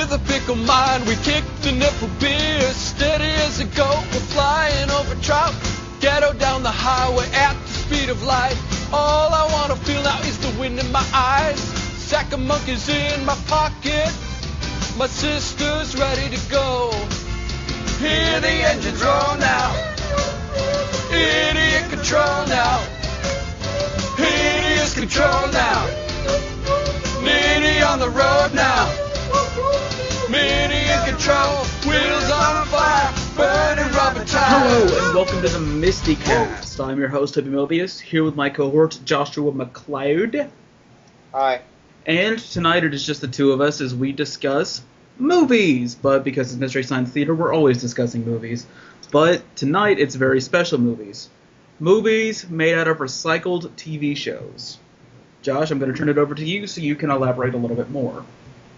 with a fickle mind, we kick the nipple beer, steady as a goat, we're flying over trout, ghetto down the highway at the speed of light. All I wanna feel now is the wind in my eyes, sack of monkeys in my pocket, my sister's ready to go. Hear the engines roll now, idiot control now, hideous control now, Nitty on the road now, Mitty in control, wheels on fire, burning rubber tires. Hello and welcome to the MSTieCast. I'm your host Toby Mobius, here with my cohort Joshua McLeod. Hi. And tonight it is just the two of us as we discuss movies. But because it's Mystery Science Theater, we're always discussing movies. But tonight it's very special movies. Movies made out of recycled TV shows. Josh, I'm going to turn it over to you so you can elaborate a little bit more.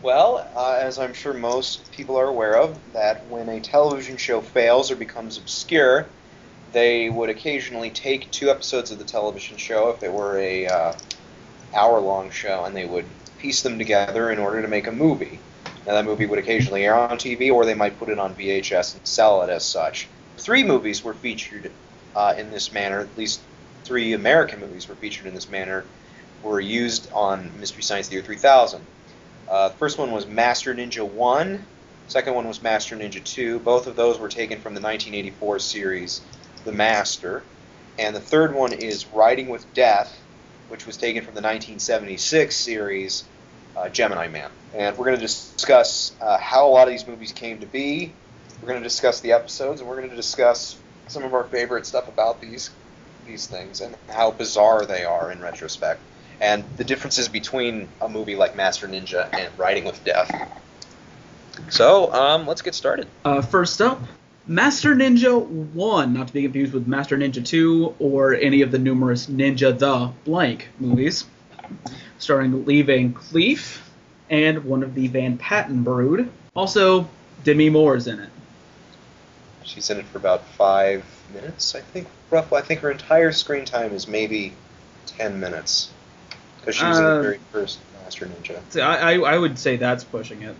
Well, as I'm sure most people are aware of, that when a television show fails or becomes obscure, they would occasionally take 2 episodes of the television show, if it were a hour-long show, and they would piece them together in order to make a movie. Now, that movie would occasionally air on TV, or they might put it on VHS and sell it as such. 3 movies were featured in this manner, at least 3 American movies were featured in this manner, were used on Mystery Science Theater 3000. The first one was Master Ninja 1, second one was Master Ninja 2. Both of those were taken from the 1984 series The Master. And the third one is Riding with Death, which was taken from the 1976 series Gemini Man. And we're going to discuss how a lot of these movies came to be. We're going to discuss the episodes, and we're going to discuss some of our favorite stuff about these things and how bizarre they are in retrospect. And the differences between a movie like Master Ninja and Riding with Death. So, let's get started. First up, Master Ninja 1, not to be confused with Master Ninja 2 or any of the numerous Ninja the Blank movies, starring Lee Van Cleef and one of the Van Patten brood. Also, Demi Moore's in it. She's in it for about 5 minutes, I think, roughly. I think her entire screen time is maybe 10 minutes. Because she was in the very first Master Ninja. See, I would say that's pushing it.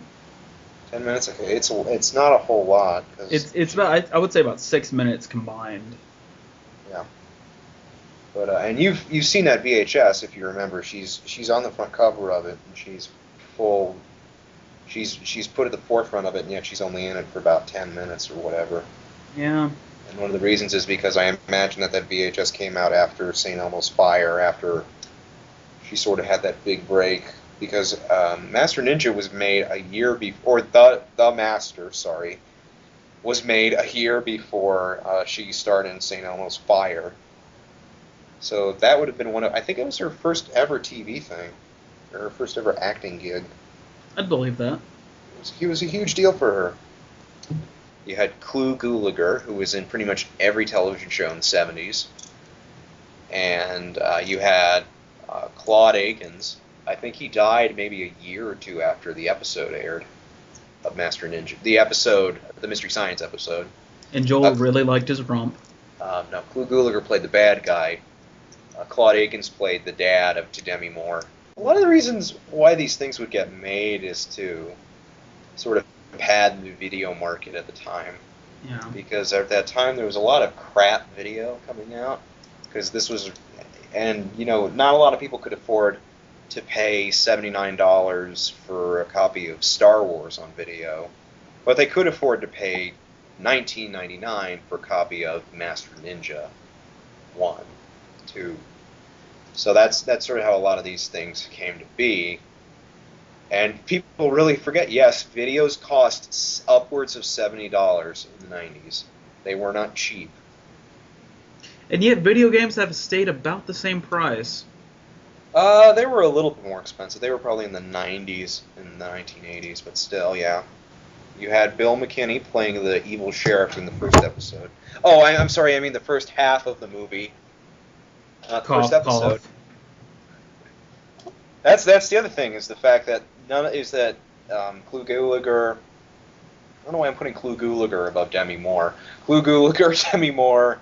10 minutes? Okay, it's not a whole lot. It's about, I would say about 6 minutes combined. Yeah. But and you've seen that VHS, if you remember. She's on the front cover of it, and she's full. She's put at the forefront of it, and yet she's only in it for about 10 minutes or whatever. Yeah. And one of the reasons is because I imagine that VHS came out after St. Elmo's Fire, after she sort of had that big break, because Master Ninja was made a year before, the Master, was made a year before she starred in St. Elmo's Fire. So that would have been I think it was her first ever TV thing, or her first ever acting gig. I'd believe that. He was a huge deal for her. You had Clu Gulager, who was in pretty much every television show in the 70s. And you had Claude Akins. I think he died maybe a year or 2 after the episode aired of Master Ninja. The Mystery Science episode. And Joel really liked his romp. No, Clu Gulager played the bad guy. Claude Akins played the dad to Demi Moore. A lot of the reasons why these things would get made is to sort of pad the video market at the time. Yeah. Because at that time there was a lot of crap video coming out. Because this was, and not a lot of people could afford to pay $79 for a copy of Star Wars on video, but they could afford to pay $19.99 for a copy of Master Ninja 1, 2. So that's sort of how a lot of these things came to be. And people really forget, yes, videos cost upwards of $70 in the 90s. They were not cheap. And yet video games have stayed about the same price. They were a little bit more expensive. They were probably in the 90s, in the 1980s, but still, yeah. You had Bill McKinney playing the evil sheriff in the first episode. Oh, I'm sorry, I mean the first half of the movie. Not the first episode. That's the other thing, is the fact that Clu Gulager. I don't know why I'm putting Clu Gulager above Demi Moore. Clu Gulager, Demi Moore,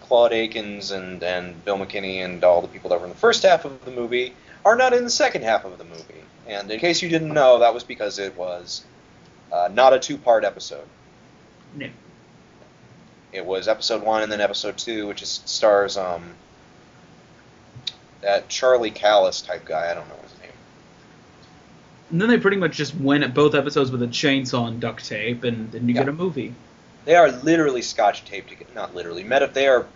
Claude Akins and Bill McKinney and all the people that were in the first half of the movie are not in the second half of the movie. And in case you didn't know, that was because it was not a two-part episode. No. It was episode 1 and then episode 2, which stars that Charlie Callis type guy. I don't know his name. And then they pretty much just went at both episodes with a chainsaw and duct tape, and then you get a movie. They are literally scotch taped together. Not literally. They are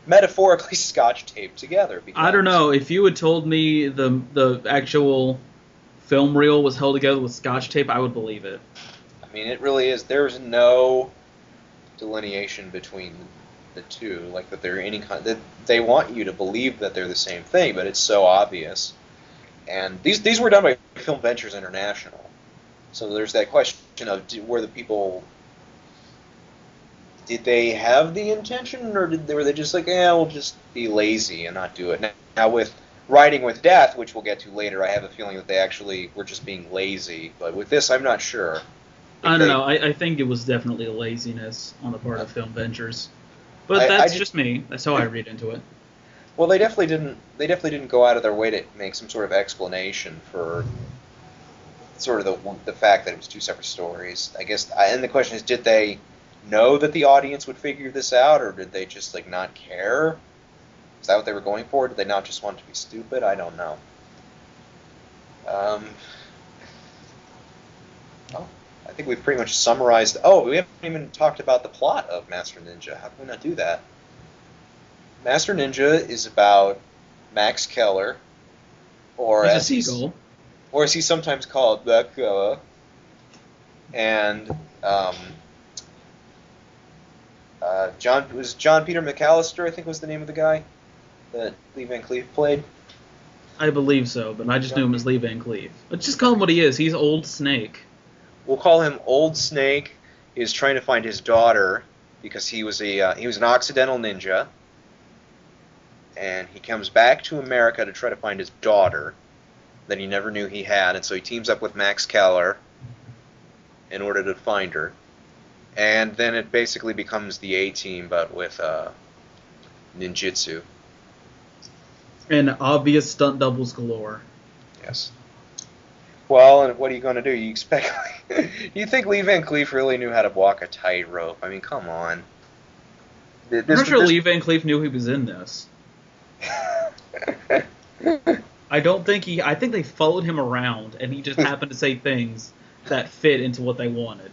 metaphorically scotch taped together. I don't know. If you had told me the actual film reel was held together with scotch tape, I would believe it. I mean, it really is. There's no delineation between the two, like that they're any kind. That they want you to believe that they're the same thing, but it's so obvious. And these were done by Film Ventures International, so there's that question of were the people. Did they have the intention, or were they just like, we'll just be lazy and not do it? Now with Riding with Death, which we'll get to later, I have a feeling that they actually were just being lazy. But with this, I'm not sure. I don't know. I think it was definitely a laziness on the part of Film Ventures. But that's just me. That's how I read into it. Well, they definitely didn't go out of their way to make some sort of explanation for sort of the fact that it was two separate stories. I guess, and the question is, did they know that the audience would figure this out, or did they just like not care? Is that what they were going for? Did they not just want to be stupid? I don't know. I think we've pretty much summarized. Oh, we haven't even talked about the plot of Master Ninja. How can we not do that? Master Ninja is about Max Keller, or as he's sometimes called, Black Keller, and John Peter McAllister, I think was the name of the guy that Lee Van Cleef played. I believe so, but I just knew him as Lee Van Cleef. Let's just call him what he is. He's Old Snake. We'll call him Old Snake. He's trying to find his daughter because he was an Occidental ninja, and he comes back to America to try to find his daughter that he never knew he had, and so he teams up with Max Keller in order to find her. And then it basically becomes the A-Team, but with ninjutsu. And obvious stunt doubles galore. Yes. Well, and what are you going to do? You expect? You think Lee Van Cleef really knew how to walk a tightrope? I mean, come on. I'm not sure Lee Van Cleef knew he was in this. I think they followed him around, and he just happened to say things that fit into what they wanted.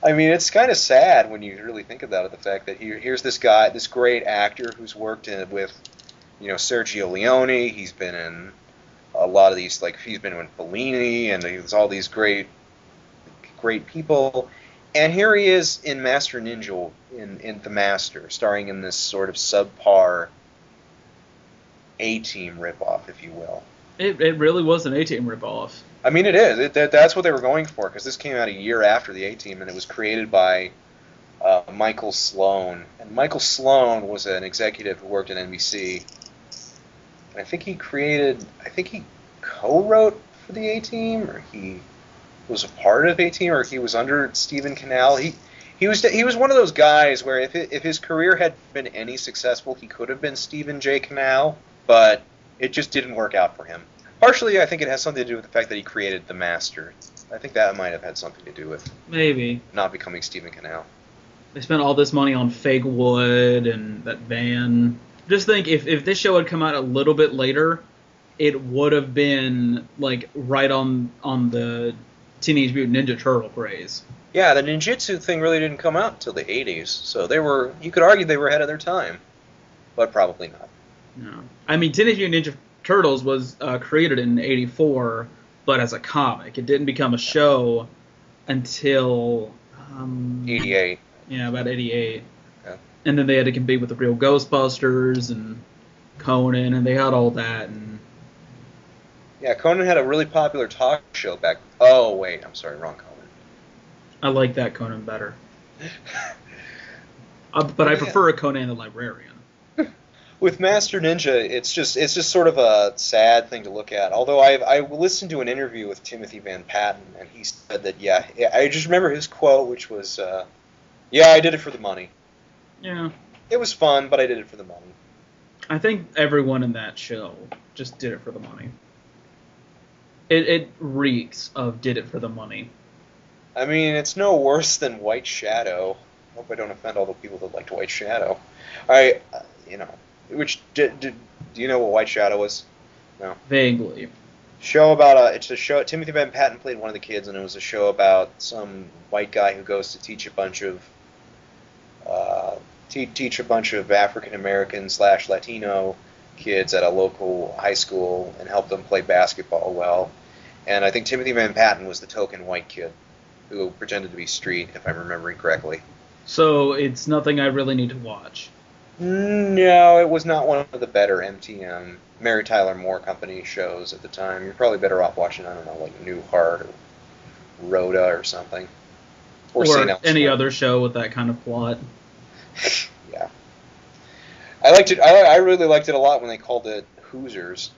I mean, it's kind of sad when you really think about it, the fact that here's this guy, this great actor who's worked with, Sergio Leone. He's been in a lot of these, like, he's been with Fellini, and there's all these great people. And here he is in Master Ninja, in The Master, starring in this sort of subpar A-Team ripoff, if you will. It really was an A-Team ripoff. I mean, it is. That's what they were going for, because this came out a year after the A-Team, and it was created by Michael Sloan. And Michael Sloan was an executive who worked at NBC. And I think he co-wrote for the A-Team, or he was a part of A-Team, or he was under Stephen Cannell. He was one of those guys where if his career had been any successful, he could have been Stephen J. Cannell, but it just didn't work out for him. Partially, I think it has something to do with the fact that he created The Master. I think that might have had something to do with maybe not becoming Stephen Cannell. They spent all this money on fake wood and that van. Just think, if this show had come out a little bit later, it would have been like right on the Teenage Mutant Ninja Turtle craze. Yeah, the ninjutsu thing really didn't come out until the 80s, so you could argue they were ahead of their time, but probably not. No. I mean, Teenage Mutant Ninja Turtles was created in 84, but as a comic. It didn't become a show until 88. Yeah, about 88. Yeah. And then they had to compete with the real Ghostbusters and Conan, and they had all that. And yeah, Conan had a really popular talk show back. Oh wait, I'm sorry, wrong Conan. I like that Conan better. But I prefer a Conan the Librarian. With Master Ninja, it's just sort of a sad thing to look at. Although I listened to an interview with Timothy Van Patten, and he said that I just remember his quote, which was, "Yeah, I did it for the money." Yeah. It was fun, but I did it for the money. I think everyone in that show just did it for the money. It reeks of did it for the money. I mean, it's no worse than White Shadow. I hope I don't offend all the people that liked White Shadow. Do you know what White Shadow was? No. Vaguely. It's a show. Timothy Van Patten played one of the kids, and it was a show about some white guy who goes to teach a bunch of African American / Latino kids at a local high school and help them play basketball well. And I think Timothy Van Patten was the token white kid who pretended to be street, if I'm remembering correctly. So it's nothing I really need to watch. No, it was not one of the better MTM, Mary Tyler Moore Company shows at the time. You're probably better off watching, I don't know, like Newhart or Rhoda or something. Or any other show with that kind of plot. Yeah. I liked it. I really liked it a lot when they called it Hoosers.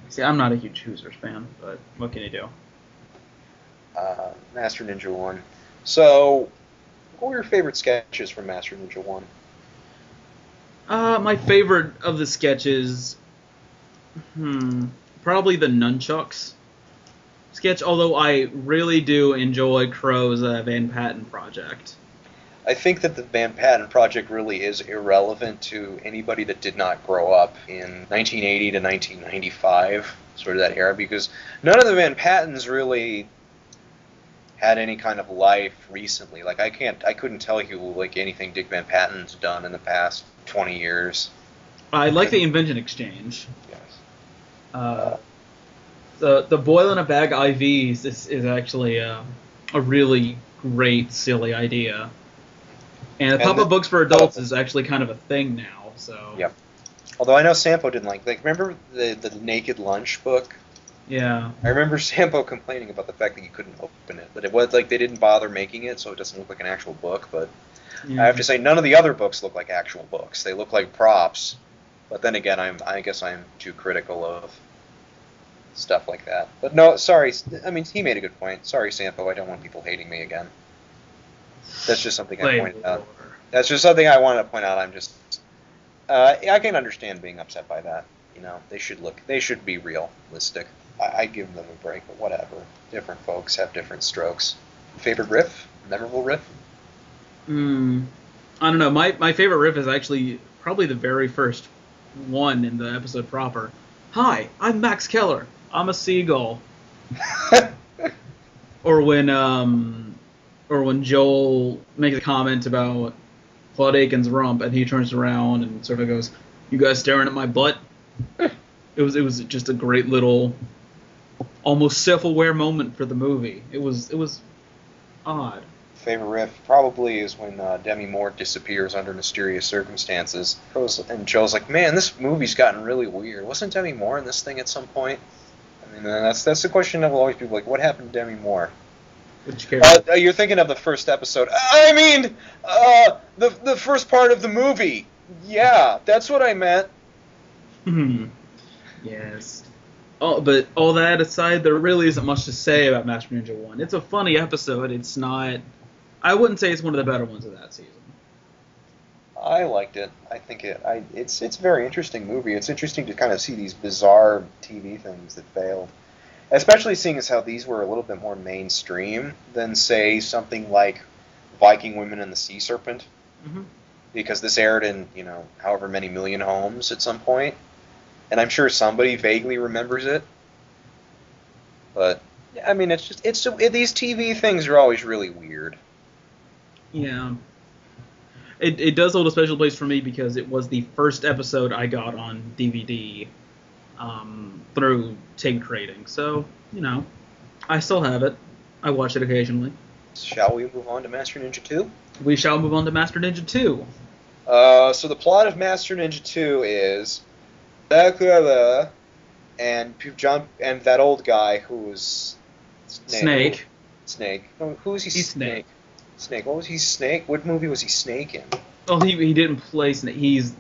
See, I'm not a huge Hoosers fan, but what can you do? Master Ninja 1. So, what were your favorite sketches from Master Ninja 1? My favorite of the sketches, probably the Nunchucks sketch, although I really do enjoy Crow's Van Patten project. I think that the Van Patten project really is irrelevant to anybody that did not grow up in 1980 to 1995, sort of that era, because none of the Van Pattens really had any kind of life recently. Like I couldn't tell you like anything Dick Van Patten's done in the past 20 years. I like the Invention Exchange. Yes. The boil in a bag IVs is actually a really great silly idea. And the pop-up books for adults is actually kind of a thing now. So. Yep. Although I know Sampo didn't like remember the Naked Lunch book? Yeah. I remember Sampo complaining about the fact that you couldn't open it, but it was like they didn't bother making it, so it doesn't look like an actual book. But I have to say, none of the other books look like actual books. They look like props. But then again, I guess I'm too critical of stuff like that. But no, sorry. I mean, he made a good point. Sorry, Sampo. I don't want people hating me again. That's just something I pointed out. That's just something I wanted to point out. I'm just, I can understand being upset by that. You know, they should be realistic. I give them a break, but whatever. Different folks have different strokes. Favorite riff? Memorable riff? I don't know. My favorite riff is actually probably the very first one in the episode proper. Hi, I'm Max Keller. I'm a seagull. Or when Joel makes a comment about Claude Aiken's rump, and he turns around and sort of goes, "You guys staring at my butt?" It was just a great little, almost self-aware moment for the movie. It was odd. Favorite riff probably is when Demi Moore disappears under mysterious circumstances. And Joel's like, "Man, this movie's gotten really weird. Wasn't Demi Moore in this thing at some point?" I mean, that's the question that will always be like, what happened to Demi Moore? Which character? You're thinking of the first episode. I mean, the first part of the movie. Yeah, that's what I meant. Yes. Oh, but all that aside, there really isn't much to say about Master Ninja 1. It's a funny episode. It's not... I wouldn't say it's one of the better ones of that season. I liked it. I think it's a very interesting movie. It's interesting to kind of see these bizarre TV things that failed. Especially seeing as how these were a little bit more mainstream than, say, something like Viking Women and the Sea Serpent. Mm-hmm. Because this aired in, however many million homes at some point. And I'm sure somebody vaguely remembers it. But, I mean, these TV things are always really weird. Yeah. It does hold a special place for me because it was the first episode I got on DVD through tape trading. So, I still have it. I watch it occasionally. Shall we move on to Master Ninja 2? We shall move on to Master Ninja 2. So the plot of Master Ninja 2 is... and John and that old guy who was... Snake. Snake. Who was he? He's Snake. Snake. What was he? Snake? What movie was he Snake in? Oh, he didn't play Snake. He's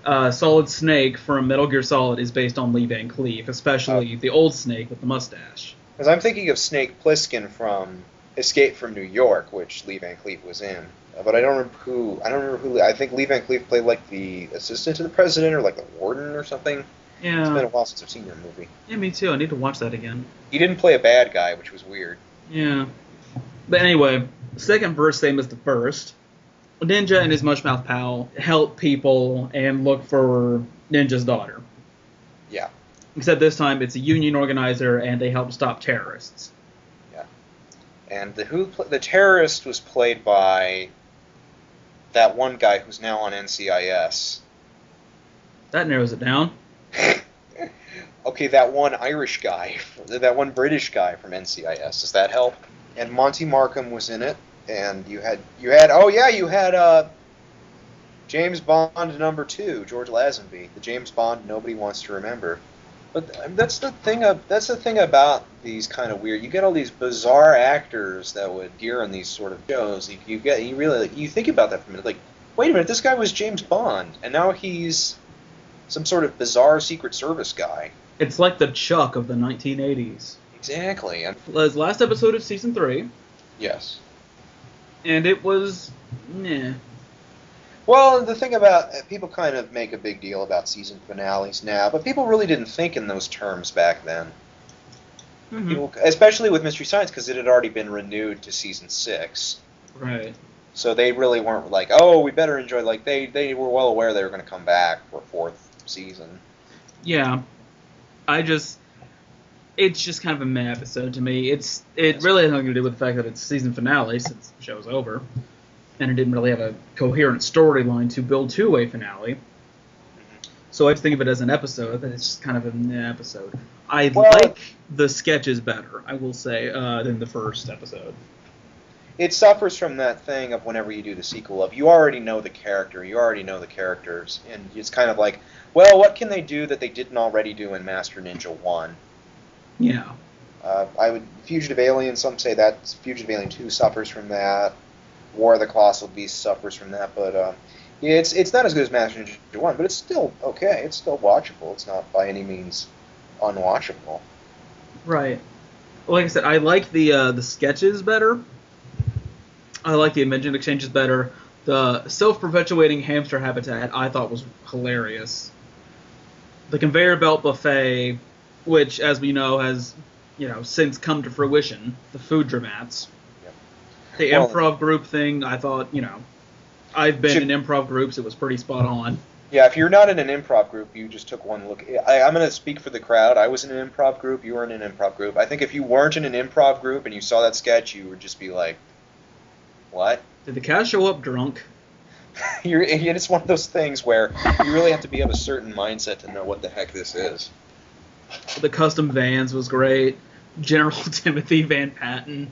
Solid Snake from Metal Gear Solid is based on Lee Van Cleef, especially the old Snake with the mustache. Because I'm thinking of Snake Plissken from Escape from New York, which Lee Van Cleef was in. But I don't remember who. I don't remember who. I think Lee Van Cleef played like the assistant to the president or like the warden or something. Yeah. It's been a while since I've seen your movie. Yeah, me too. I need to watch that again. He didn't play a bad guy, which was weird. Yeah. But anyway, second verse, same as the first. Ninja and his mushmouth pal help people and look for Ninja's daughter. Yeah. Except this time it's a union organizer and they help stop terrorists. Yeah. And the terrorist was played by that one guy who's now on NCIS. That narrows it down. Okay, that one Irish guy, that one British guy from NCIS. Does that help? And Monty Markham was in it, and you had James Bond #2, George Lazenby, the James Bond nobody wants to remember. But that's the thing about these kind of weird. You get all these bizarre actors that would appear in these sort of shows. You think about that for a minute. Like, wait a minute, this guy was James Bond, and now he's some sort of bizarre Secret Service guy. It's like the Chuck of the 1980s. Exactly. It was last episode of season 3. Yes. And it was, meh. Well, the thing about people kind of make a big deal about season finales now, but people really didn't think in those terms back then. Mm-hmm. People, especially with Mystery Science, because it had already been renewed to season 6. Right. So they really weren't like, oh, we better enjoy. Like they were well aware they were going to come back for a 4th season. Yeah. It's just kind of a meh episode to me. It really has nothing to do with the fact that it's season finale since the show's over, and it didn't really have a coherent storyline to build to a finale. So I just think of it as an episode, but it's just kind of a meh episode. I like the sketches better, I will say, than the first episode. It suffers from that thing of whenever you do the sequel of you already know the character, you already know the characters, and it's kind of like, well, what can they do that they didn't already do in Master Ninja 1? Yeah. Fugitive Alien, some say that Fugitive Alien 2 suffers from that. War of the Colossal Beast suffers from that, but it's not as good as Master Ninja 1, but it's still okay. It's still watchable. It's not by any means unwatchable. Right. Well, like I said, I like the sketches better. I like the Invention Exchanges better. The self-perpetuating hamster habitat I thought was hilarious. The conveyor belt buffet, which, as we know, has since come to fruition. The food dramats. Yep. The improv group thing, I thought, I've been in improv groups. It was pretty spot on. Yeah, if you're not in an improv group, you just took one look. I'm going to speak for the crowd. I was in an improv group. You were in an improv group. I think if you weren't in an improv group and you saw that sketch, you would just be like, what? Did the cast show up drunk? It's one of those things where you really have to be of a certain mindset to know what the heck this is. The custom vans was great. General Timothy Van Patten.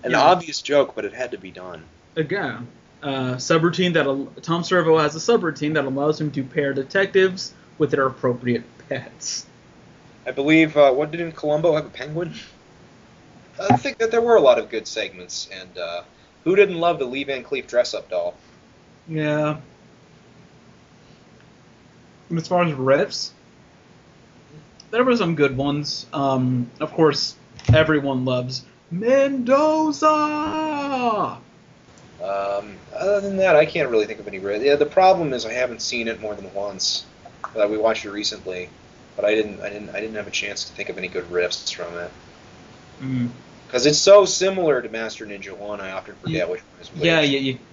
An obvious joke, but it had to be done. Again, subroutine Tom Servo has a subroutine that allows him to pair detectives with their appropriate pets. I believe, didn't Columbo have a penguin? I think that there were a lot of good segments, and who didn't love the Lee Van Cleef dress-up doll? Yeah. And as far as riffs, there were some good ones. Of course, everyone loves Mendoza! Other than that, I can't really think of any riffs. Yeah, the problem is I haven't seen it more than once. We watched it recently, but I didn't have a chance to think of any good riffs from it. Because it's so similar to Master Ninja 1, I often forget which one is which.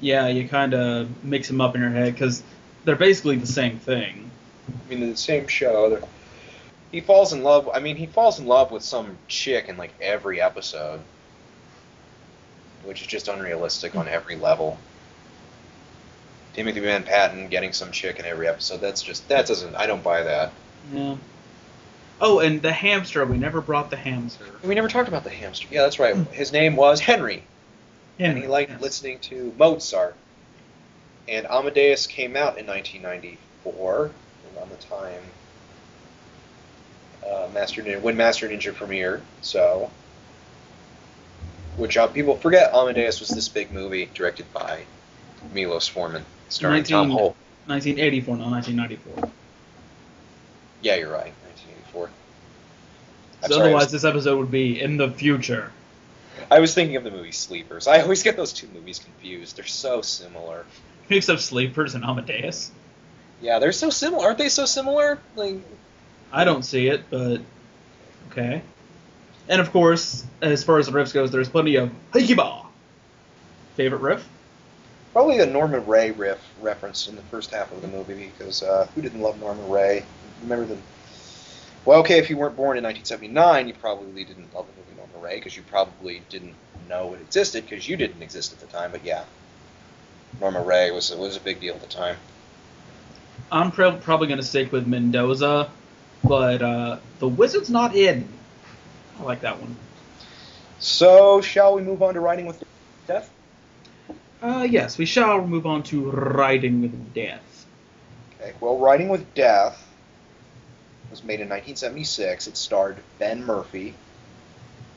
Yeah, you kind of mix them up in your head, because they're basically the same thing. I mean, they're the same show. He falls in love with some chick in, like, every episode. Which is just unrealistic on every level. Timothy Van Patten getting some chick in every episode, I don't buy that. Yeah. Oh, and the hamster. We never brought the hamster. We never talked about the hamster. Yeah, that's right. His name was Henry. And he liked listening to Mozart. And Amadeus came out in 1994, around the time when Master Ninja premiered. So, which people forget, Amadeus was this big movie directed by Milos Forman, starring Tom Holt. 1984, not 1994. Yeah, you're right. 1984. So otherwise, this episode would be in the future. I was thinking of the movie Sleepers. I always get those two movies confused. They're so similar. Mix up Sleepers and Amadeus. Yeah, they're so similar. Aren't they so similar? Like, I don't see it, but okay. And of course, as far as the riffs goes, there's plenty of Hikiba. Favorite riff? probably a Norman Ray riff referenced in the first half of the movie, because who didn't love Norman Ray? Remember the... Well, okay, if you weren't born in 1979, you probably didn't love the movie Norman Ray, because you probably didn't know it existed, because you didn't exist at the time, but yeah. Norman Ray was a big deal at the time. I'm probably going to stick with Mendoza, but The Wizard's Not In. I like that one. So, shall we move on to Riding with Death? Yes, we shall move on to Riding with Death. Okay, well, Riding with Death was made in 1976. It starred Ben Murphy.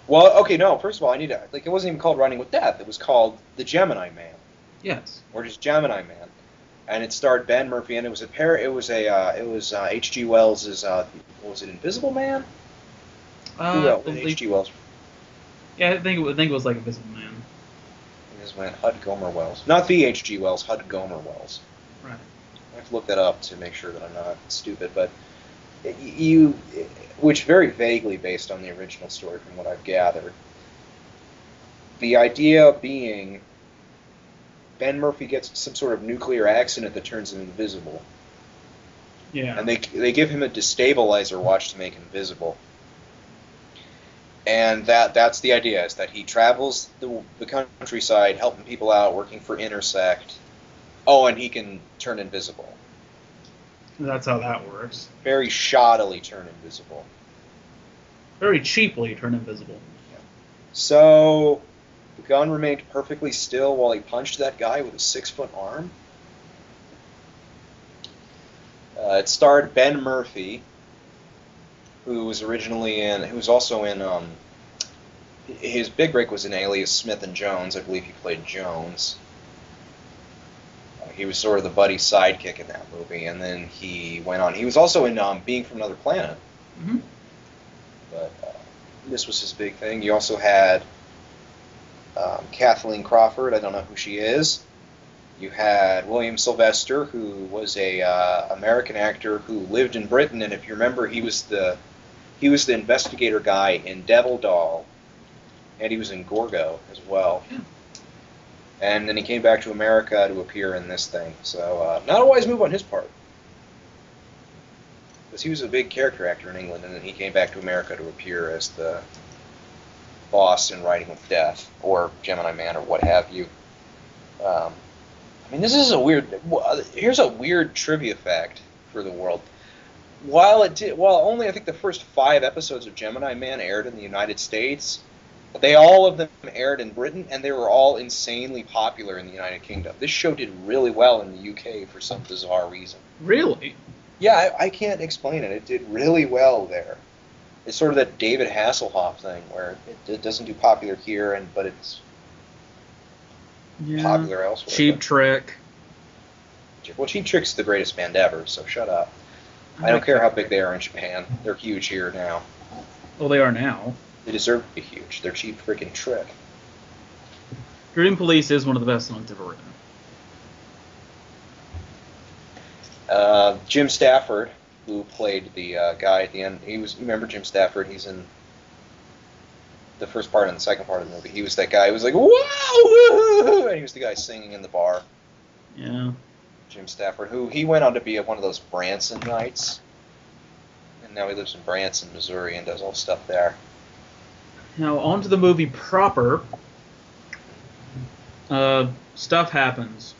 Well, okay, no, first of all, I need to... Like, it wasn't even called Riding with Death. It was called The Gemini Man. Yes. Or just Gemini Man. And it starred Ben Murphy, and it was a pair... It was H.G. Wells's... was it Invisible Man? Who else? H.G. Wells. Yeah, I think it was like Invisible Man. Invisible Man, Hud Gomer Wells. Not the H.G. Wells, Hud Gomer Wells. Right. I have to look that up to make sure that I'm not stupid, but which very vaguely based on the original story from what I've gathered. The idea being Ben Murphy gets some sort of nuclear accident that turns him invisible. Yeah. And they give him a destabilizer watch to make him invisible. And that's the idea, is that he travels the countryside, helping people out, working for Intersect. Oh, and he can turn invisible. That's how that works. Very shoddily turn invisible. Very cheaply turn invisible. Yeah. So, the gun remained perfectly still while he punched that guy with a 6-foot arm. It starred Ben Murphy, who was also in, his big break was in Alias Smith and Jones. I believe he played Jones. He was sort of the buddy sidekick in that movie, and then he went on. He was also in Being from Another Planet. Mm-hmm. But this was his big thing. You also had Kathleen Crawford. I don't know who she is. You had William Sylvester, who was a American actor who lived in Britain, and if you remember, he was the investigator guy in Devil Doll, and he was in Gorgo as well. Yeah. And then he came back to America to appear in this thing. So not a wise move on his part, because he was a big character actor in England, and then he came back to America to appear as the boss in Riding with Death, or Gemini Man, or what have you. I mean, this is a weird... Here's a weird trivia fact for the world. While only I think the first 5 episodes of Gemini Man aired in the United States, all of them aired in Britain, and they were all insanely popular in the United Kingdom. This show did really well in the UK for some bizarre reason. Really? Yeah, I can't explain it. It did really well there. It's sort of that David Hasselhoff thing, where it doesn't do popular here, but it's popular elsewhere. Cheap Trick. Well, Cheap Trick's the greatest band ever, so shut up. I don't care how big they are in Japan. They're huge here now. Well, they are now. They deserve to be huge. They're Cheap freaking Trick. Dream Police is one of the best songs ever written. Jim Stafford, who played the guy at the end, remember Jim Stafford? He's in the first part and the second part of the movie. He was that guy who was like, whoa! And he was the guy singing in the bar. Yeah. Jim Stafford, who he went on to be one of those Branson Knights. And now he lives in Branson, Missouri, and does all the stuff there. Now, on to the movie proper. Stuff happens.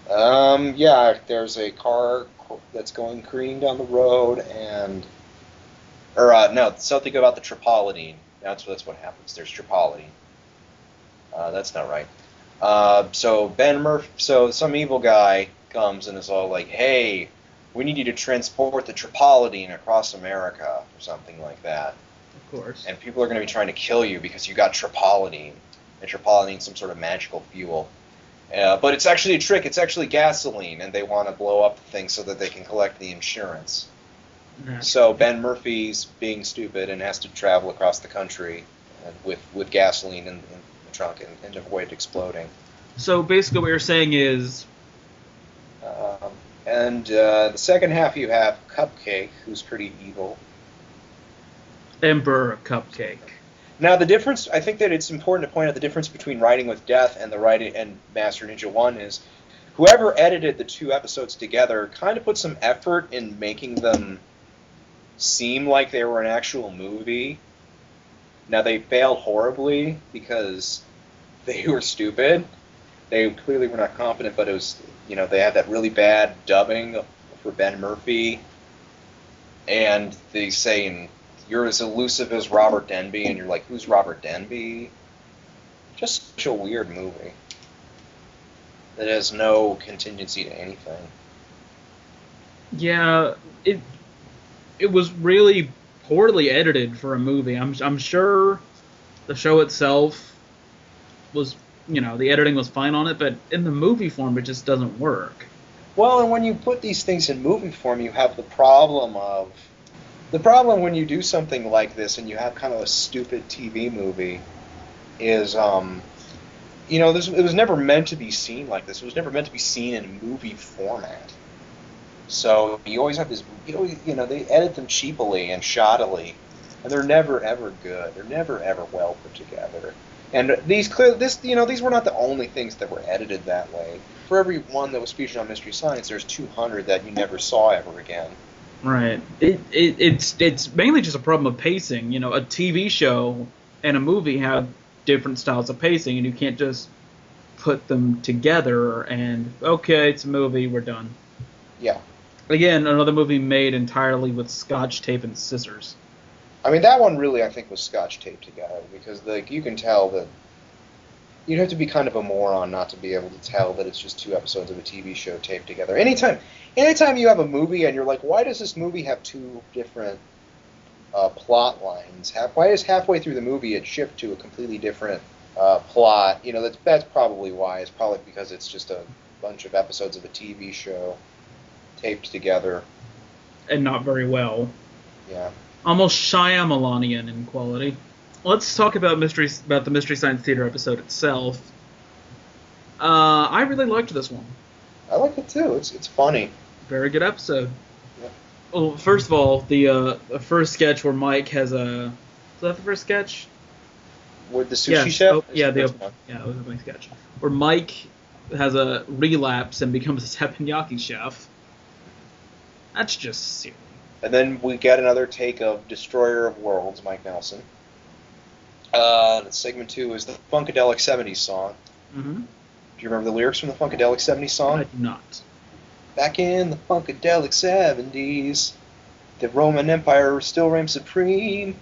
Yeah, there's a car that's going careening down the road, something about the Tripolitine. That's what happens. There's Tripolitine. That's not right. So some evil guy comes and is all like, hey, we need you to transport the Tripolitine across America, or something like that. Of course. And people are going to be trying to kill you because you got Tripolitine. And Tripolitine's some sort of magical fuel. But it's actually a trick. It's actually gasoline, and they want to blow up the thing so that they can collect the insurance. So Ben Murphy's being stupid and has to travel across the country and with gasoline in the trunk and avoid exploding. So basically what you're saying is... And the second half you have Cupcake, who's pretty evil. Emperor Cupcake. Now the difference, I think that it's important to point out the difference between Writing with Death and the Writing and Master Ninja 1 is whoever edited the 2 episodes together kind of put some effort in making them seem like they were an actual movie. Now they failed horribly because they were stupid. They clearly were not competent, but it was, they had that really bad dubbing for Ben Murphy, and they say, you're as elusive as Robert Denby, and you're like, who's Robert Denby? Just such a weird movie that has no contingency to anything. Yeah, it was really poorly edited for a movie. I'm sure the show itself was, the editing was fine on it, but in the movie form, it just doesn't work. Well, and when you put these things in movie form, you have the problem when you do something like this and you have kind of a stupid TV movie is, it was never meant to be seen like this. It was never meant to be seen in movie format. So you always have this, they edit them cheaply and shoddily, and they're never ever good. They're never ever well put together. And these were not the only things that were edited that way. For every one that was featured on Mystery Science, there's 200 that you never saw ever again. Right. It's mainly just a problem of pacing. A TV show and a movie have different styles of pacing, and you can't just put them together and, okay, it's a movie, we're done. Yeah. Again, another movie made entirely with Scotch tape and scissors. I mean, that one really, I think, was Scotch taped together, because you can tell that you'd have to be kind of a moron not to be able to tell that it's just 2 episodes of a TV show taped together. Anytime you have a movie and you're like, why does this movie have 2 different plot lines? Why is halfway through the movie it shift to a completely different plot? That's probably why. It's probably because it's just a bunch of episodes of a TV show taped together. And not very well. Yeah. Almost Shyamalanian in quality. Let's talk about the Mystery Science Theater episode itself. I really liked this one. I like it too. It's funny. Very good episode. Yeah. Well, first of all, the first sketch where Mike has a... Is that the first sketch? With the sushi chef? Oh, yeah, it was the opening sketch. Where Mike has a relapse and becomes a teppanyaki chef. That's just silly. And then we get another take of Destroyer of Worlds, Mike Nelson. Segment 2 is the Funkadelic 70s song. Mm-hmm. Do you remember the lyrics from the Funkadelic 70s song? I do not. Back in the Funkadelic 70s, the Roman Empire still reigned supreme.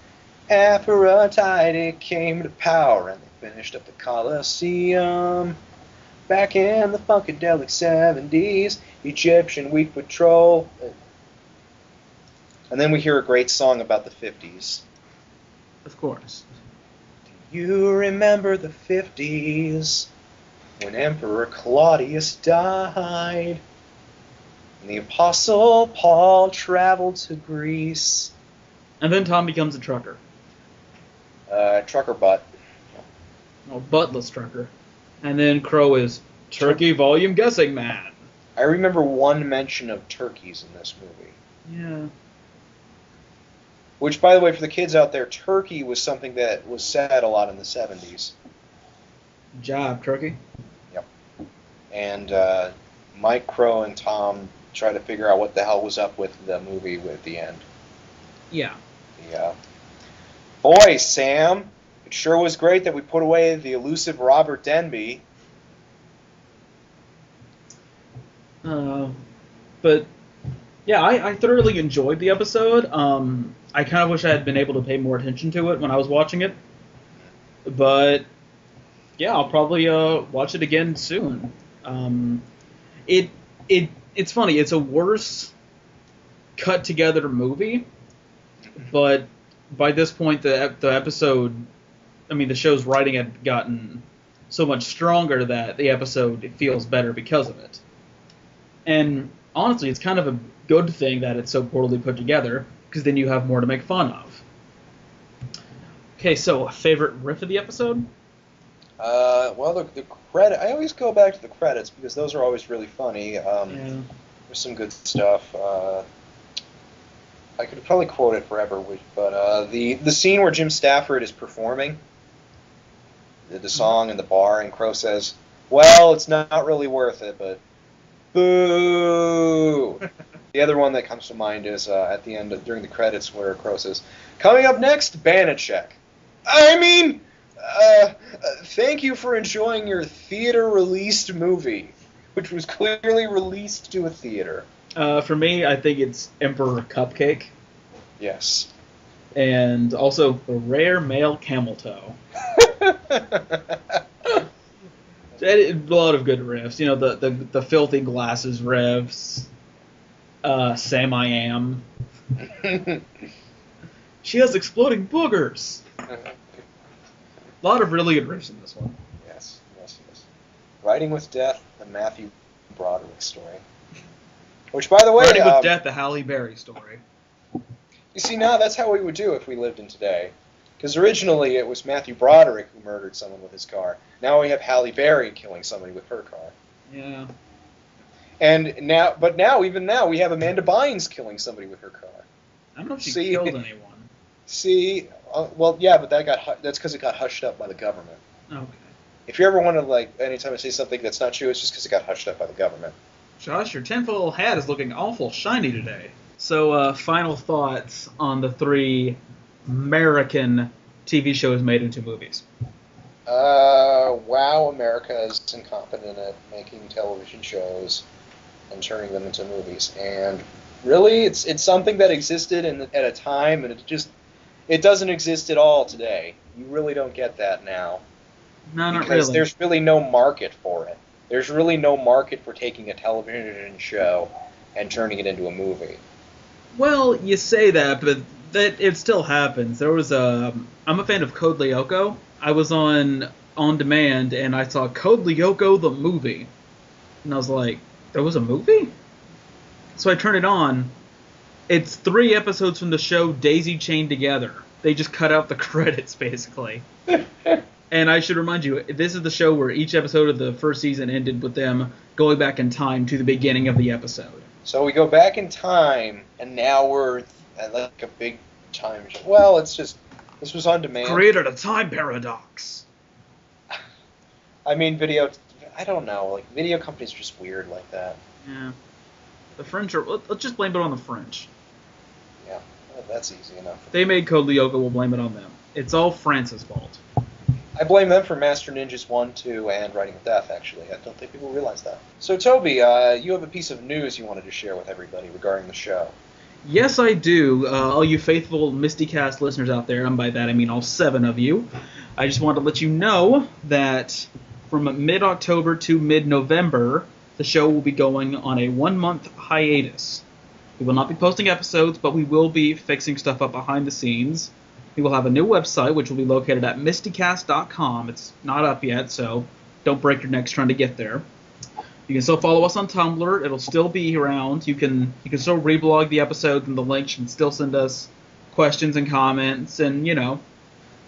Aphrodite came to power and they finished up the Colosseum. Back in the Funkadelic 70s, Egyptian weak patrol. And then we hear a great song about the 50s. Of course. Do you remember the 50s? When Emperor Claudius died, and the Apostle Paul traveled to Greece. And then Tom becomes a trucker. Trucker butt. Oh, buttless trucker. And then Crow is Turkey Volume Guessing Man. I remember one mention of turkeys in this movie. Yeah. Which, by the way, for the kids out there, turkey was something that was said a lot in the 70s. Job, turkey. Yep. And Mike, Crow, and Tom try to figure out what the hell was up with the movie at the end. Yeah. Yeah. Boy, Sam, it sure was great that we put away the elusive Robert Denby. But, yeah, I thoroughly enjoyed the episode. I kind of wish I had been able to pay more attention to it when I was watching it. But, yeah, I'll probably watch it again soon. It's funny. It's a worse cut-together movie, but by this point, the show's writing had gotten so much stronger that the episode feels better because of it. And honestly, it's kind of a good thing that it's so poorly put together, because then you have more to make fun of. Okay, so favorite riff of the episode? Well, the credit. I always go back to the credits because those are always really funny. Yeah. There's some good stuff. I could probably quote it forever, but the scene where Jim Stafford is performing the song in the bar, and Crow says, "Well, it's not really worth it, but boo." The other one that comes to mind is at the end during the credits where Crow says, "Coming up next, Banachek." I mean, thank you for enjoying your theater-released movie, which was clearly released to a theater. For me, I think it's Emperor Cupcake. Yes. And also the rare male camel toe. A lot of good riffs. You know, the filthy glasses riffs. Sam I Am. She has exploding boogers. A lot of really good riffs in this one. Yes. Riding with Death, the Matthew Broderick story. Which, by the way... Riding with Death, the Halle Berry story. You see, now that's how we would do if we lived in today. Because originally it was Matthew Broderick who murdered someone with his car. Now we have Halle Berry killing somebody with her car. Yeah. And now, even now, we have Amanda Bynes killing somebody with her car. I don't know if she killed anyone. See, well, yeah, but that's because it got hushed up by the government. Okay. If you ever want to, like, anytime I say something that's not true, it's just because it got hushed up by the government. Josh, your tinfoil hat is looking awful shiny today. So, final thoughts on the 3 American TV shows made into movies. Wow, America is incompetent at making television shows and turning them into movies. And really, it's something that existed at a time, and it doesn't exist at all today. You really don't get that now. No, not really. Because there's really no market for it. There's really no market for taking a television show and turning it into a movie. Well, you say that, but that it still happens. There was I'm a fan of Code Lyoko. I was on demand, and I saw Code Lyoko the movie. And I was like, there was a movie? So I turned it on. It's 3 episodes from the show Daisy Chained Together. They just cut out the credits, basically. And I should remind you, this is the show where each episode of the first season ended with them going back in time to the beginning of the episode. So we go back in time, and now we're at like a big time. Well, it's just, this was on demand. Created a time paradox. I mean, I don't know. Like, video companies are just weird like that. Yeah. The French are, let's just blame it on the French. Yeah, well, that's easy enough. They made Code Lyoko, we'll blame it on them. It's all France's fault. I blame them for Master Ninjas 1, 2, and Riding with Death, actually. I don't think people realize that. So, Toby, you have a piece of news you wanted to share with everybody regarding the show. Yes, I do. All you faithful MSTieCast listeners out there, and by that I mean all 7 of you, I just wanted to let you know that from mid-October to mid-November, the show will be going on a 1-month hiatus. We will not be posting episodes, but we will be fixing stuff up behind the scenes. We will have a new website, which will be located at MSTieCast.com. It's not up yet, so don't break your necks trying to get there. You can still follow us on Tumblr. It'll still be around. You can still reblog the episodes and the links. You can still send us questions and comments and,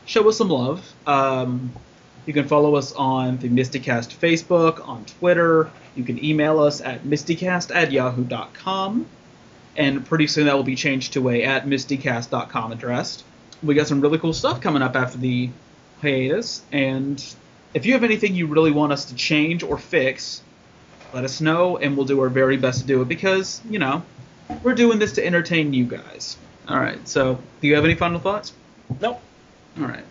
show us some love. You can follow us on the MSTieCast Facebook, on Twitter. You can email us at MSTieCast@yahoo.com. And pretty soon that will be changed to a @MSTieCast.com address. We got some really cool stuff coming up after the hiatus, and if you have anything you really want us to change or fix, let us know, and we'll do our very best to do it, because, we're doing this to entertain you guys. Alright, so, do you have any final thoughts? Nope. Alright.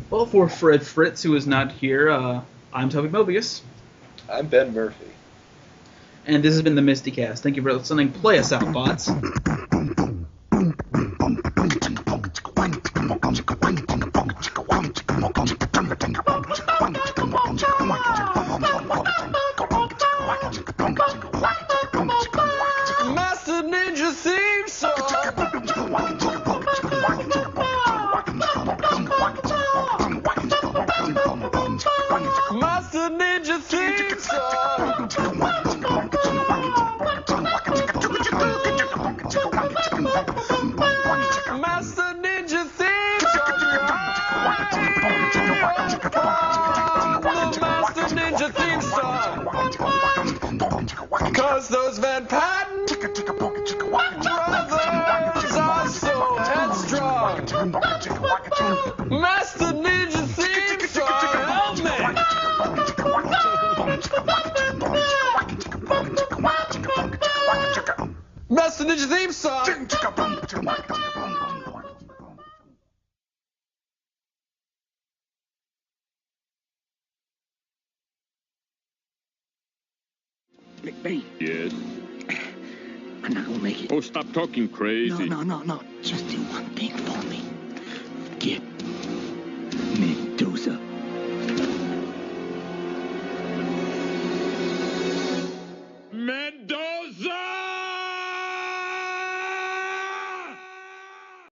Well, for Fred Fritz, who is not here, I'm Toby Mobius. I'm Ben Murphy. And this has been the MSTieCast. Thank you for listening. Play us out, bots. Master Ninja theme song. Master Ninja theme song. Brothers Van Patten. Brothers are so headstrong. Master Ninja theme song, help me. Master Ninja theme song. McBain, Yes? I'm not gonna make it. Oh, stop talking crazy. No. Just do one thing for me. Get